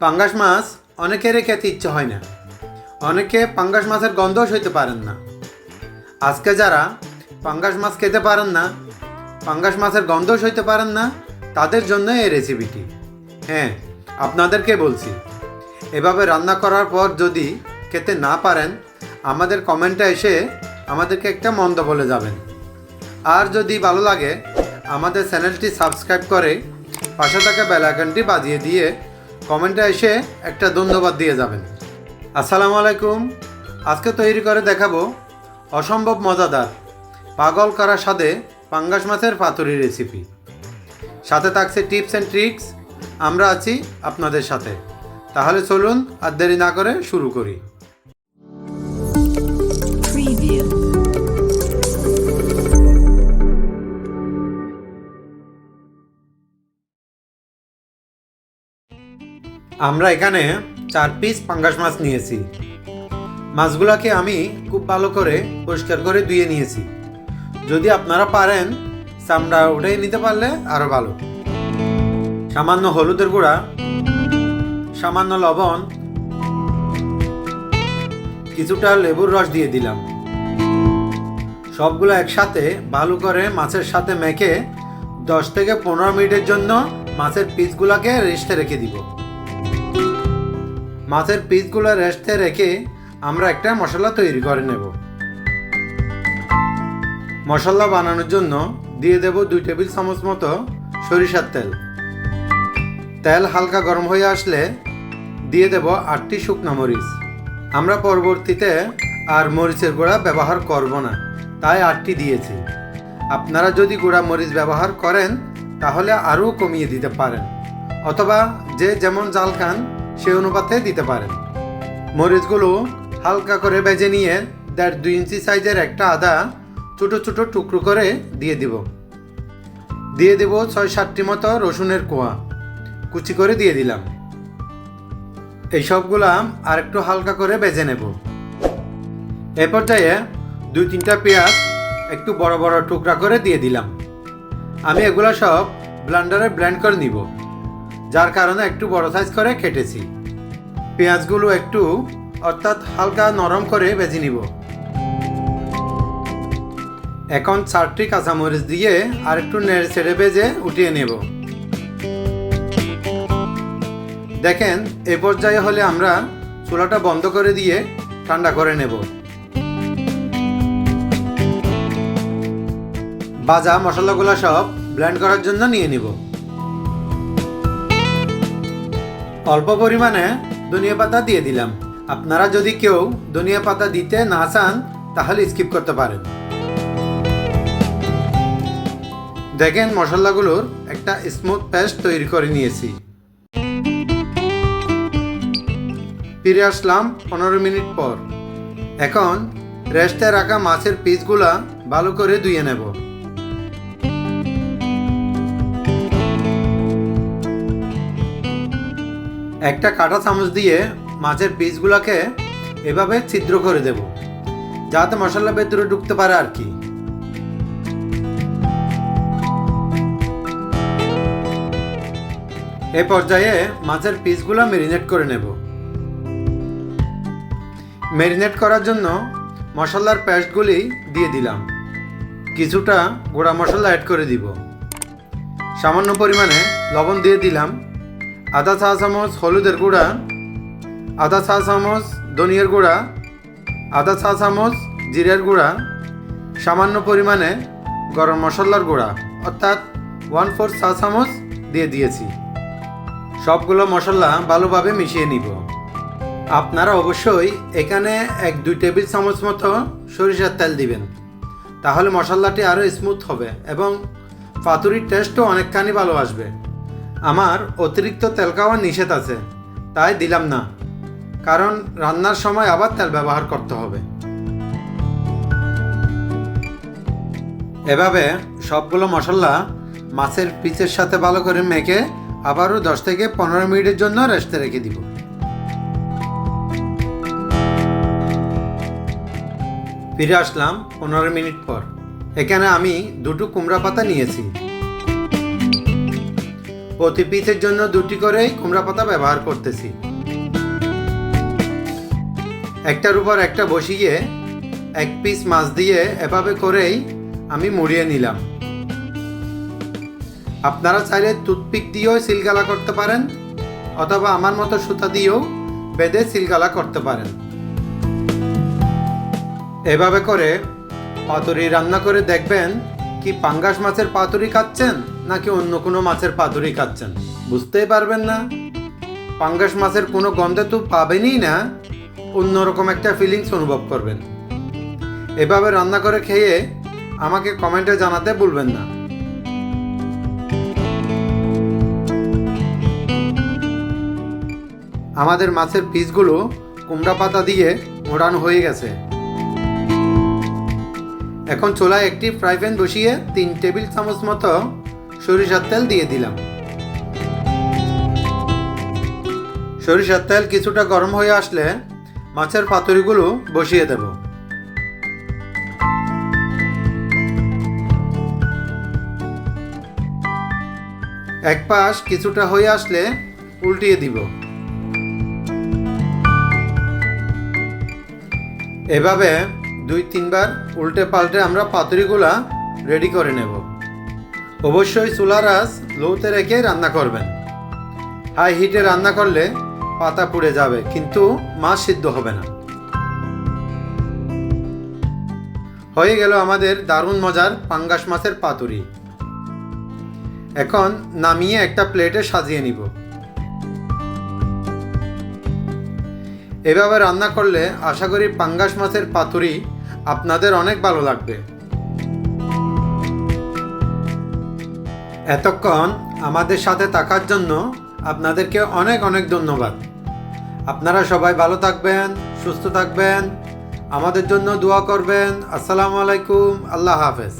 পাঙ্গাস মাছ অনেকেরই খেতে ইচ্ছে হয় না। অনেকে পাঙ্গাস মাছের গন্ধও সইতে পারেন না। আজকে যারা পাঙ্গাস মাছ খেতে পারেন না, পাঙ্গাস মাছের গন্ধও সইতে পারেন না, তাদের জন্য এই রেসিপিটি। হ্যাঁ, আপনাদেরকে বলছি, এভাবে রান্না করার পর যদি খেতে না পারেন, আমাদের কমেন্টে এসে আমাদেরকে একটা মন্দ বলে যাবেন। আর যদি ভালো লাগে, আমাদের চ্যানেলটি সাবস্ক্রাইব করে পাশে থাকা বেল আইকনটি বাজিয়ে দিয়ে কমেন্টে এসে একটা ধন্যবাদ দিয়ে যাবেন। আসসালামু আলাইকুম। আজকে তৈরি করে দেখাবো অসম্ভব মজাদার, পাগল করা স্বাদে পাঙ্গাস মাছের পাতুরি রেসিপি। সাথে থাকছে টিপস অ্যান্ড ট্রিক্স। আমরা আছি আপনাদের সাথে। তাহলে চলুন আর দেরি না করে শুরু করি। আমরা এখানে 4 পিস পাঙ্গাস মাছ নিয়েছি। মাছগুলোকে আমি খুব ভালো করে পরিষ্কার করে ধুয়ে নিয়েছি। যদি আপনারা পারেন চামড়া উঠে নিতে পারলে আরও ভালো। সামান্য হলুদের গুঁড়া, সামান্য লবণ, কিছুটা লেবুর রস দিয়ে দিলাম। সবগুলো একসাথে ভালো করে মাছের সাথে মেখে 10 থেকে 15 মিনিটের জন্য মাছের পিসগুলোকে রেস্টে রেখে দিব। মাছের পিসগুলো রেস্টে রেখে আমরা একটা মশলা তৈরি করে নেব। মশলা বানানোর জন্য দিয়ে দেব 2 টেবিল চামচ মতো সরিষার তেল। তেল হালকা গরম হয়ে আসলে দিয়ে দেব 8টি শুকনো মরিচ। আমরা পরবর্তীতে আর মরিচের গুঁড়া ব্যবহার করব না, তাই 8টি দিয়েছি। আপনারা যদি গুঁড়া মরিচ ব্যবহার করেন তাহলে আরও কমিয়ে দিতে পারেন, অথবা যে যেমন জাল খান সে অনুপাতে দিতে পারেন। মরিচগুলো হালকা করে ভেজে নিয়ে 1.5-2 ইঞ্চি সাইজের একটা আদা ছোটো ছোটো টুকরো করে দিয়ে দেব। 6-7টি মতো রসুনের কোয়া কুচি করে দিয়ে দিলাম। এই সবগুলা আর একটু হালকা করে ভেজে নেব। এ পর্যায়ে 2-3টা পেঁয়াজ একটু বড় বড় টুকরা করে দিয়ে দিলাম। আমি এগুলা সব ব্লেন্ডারে ব্লেন্ড করে নিব, যার কারণে একটু বড় সাইজ করে কেটেছি। পেঁয়াজগুলো একটু অর্থাৎ হালকা নরম করে ভেজে নিব। এখন 4টি কাঁচামরিচ দিয়ে আর একটু নেড়ে ছেড়ে ভেজে উঠিয়ে নেব। দেখেন, এ পর্যায়ে হলে আমরা চুলাটা বন্ধ করে দিয়ে ঠান্ডা করে নেব। ভাজা মশলাগুলো সব ব্লেন্ড করার জন্য নিয়ে নিব। অল্প পরিমাণে ধনিয়া পাতা দিয়ে দিলাম। আপনারা যদি কেউ ধনিয়া পাতা দিতে না চান তাহলে স্কিপ করতে পারেন। দেখেন, মশলাগুলোর একটা স্মুথ পেস্ট তৈরি করে নিয়েছি। ফিরে আসলাম 15 মিনিট পর। এখন রেস্টে রাখা মাছের পিসগুলা ভালো করে ধুয়ে নেব। একটা কাঁটা চামচ দিয়ে মাছের পিসগুলোকে এভাবে ছিদ্র করে দেব, যাতে মশলা ভেতরে ঢুকতে পারে আর কি। এ পর্যায়ে মাছের পিসগুলো ম্যারিনেট করে নেব। ম্যারিনেট করার জন্য মশলার পেস্টগুলি দিয়ে দিলাম। কিছুটা গুঁড়া মশলা অ্যাড করে দিব। সামান্য পরিমাণে লবণ দিয়ে দিলাম। আধা চা চামচ হলুদের গুঁড়া, আধা চা চামচ ধনিয়ার গুঁড়া, আধা চা চামচ জিরার গুঁড়া, সামান্য পরিমাণে গরম মশলার গুঁড়া অর্থাৎ 1/4 চা চামচ দিয়ে দিয়েছি। সবগুলো মশলা ভালোভাবে মিশিয়ে নিব। আপনারা অবশ্যই এখানে 1-2 টেবিল চামচ মতো সরিষার তেল দিবেন, তাহলে মশলাটি আরও স্মুথ হবে এবং পাতুরির টেস্টও অনেকখানি ভালো আসবে। আমার অতিরিক্ত তেল খাওয়া নিষেধ আছে, তাই দিলাম না, কারণ রান্নার সময় আবার তেল ব্যবহার করতে হবে। এভাবে সবগুলো মশলা মাছের পিসের সাথে ভালো করে মেখে আবারও 10 থেকে 15 মিনিটের জন্য রেস্টে রেখে দিব। ফিরে আসলাম 15 মিনিট পর। এখানে আমি 2টো কুমড়া পাতা নিয়েছি। প্রতি পিসের জন্য 2টি করেই কুমড়া পাতা ব্যবহার করতেছি। একটার উপর একটা বসিয়ে 1 পিস মাছ দিয়ে এভাবে করেই আমি মুড়িয়ে নিলাম। আপনারা চাইলে টুথপিক দিয়েও সিলগালা করতে পারেন, অথবা আমার মতো সুতা দিয়েও বেঁধে সিলগালা করতে পারেন। এভাবে করে পাতুরি রান্না করে দেখবেন কি পাঙ্গাস মাছের পাতুরি খাচ্ছেন নাকি অন্য কোনো মাছের পাতুরি খাচ্ছেন বুঝতেই পারবেন না। পাঙ্গাস মাছের কোনো গন্ধে তো পাবেনই না, অন্যরকম একটা ফিলিংস অনুভব করবেন। এভাবে রান্না করে খেয়ে আমাকে কমেন্টে জানাতে ভুলবেন না। আমাদের মাছের পিসগুলো কুমড়া পাতা দিয়ে মোড়ানো হয়ে গেছে। এখন চুলায় একটি ফ্রাই প্যান বসিয়ে 3 টেবিল চামচ মতো সরিষার তেল দিয়ে দিলাম। সরিষার তেল কিছুটা গরম হয়ে আসলে মাছের পাতুরিগুলো বসিয়ে দেব। এক পাশ কিছুটা হয়ে আসলে উল্টিয়ে দিব। এভাবে 2-3 বার উল্টে পাল্টে আমরা পাতুরিগুলা রেডি করে নেব। অবশ্যই চুলার আঁচ লোতে রেখে রান্না করবেন। হাই হিটে রান্না করলে পাতা পুড়ে যাবে, কিন্তু মাছ সিদ্ধ হবে না। হয়ে গেল আমাদের দারুণ মজার পাঙ্গাস মাছের পাতুরি। এখন নামিয়ে একটা প্লেটে সাজিয়ে নিব। এভাবে রান্না করলে আশা করি পাঙ্গাস মাছের পাতুরি আপনাদের অনেক ভালো লাগবে। এতক্ষণ আমাদের সাথে থাকার জন্য আপনাদেরকে অনেক অনেক ধন্যবাদ। আপনারা সবাই ভালো থাকবেন, সুস্থ থাকবেন, আমাদের জন্য দোয়া করবেন। আসসালামু আলাইকুম, আল্লাহ হাফেজ।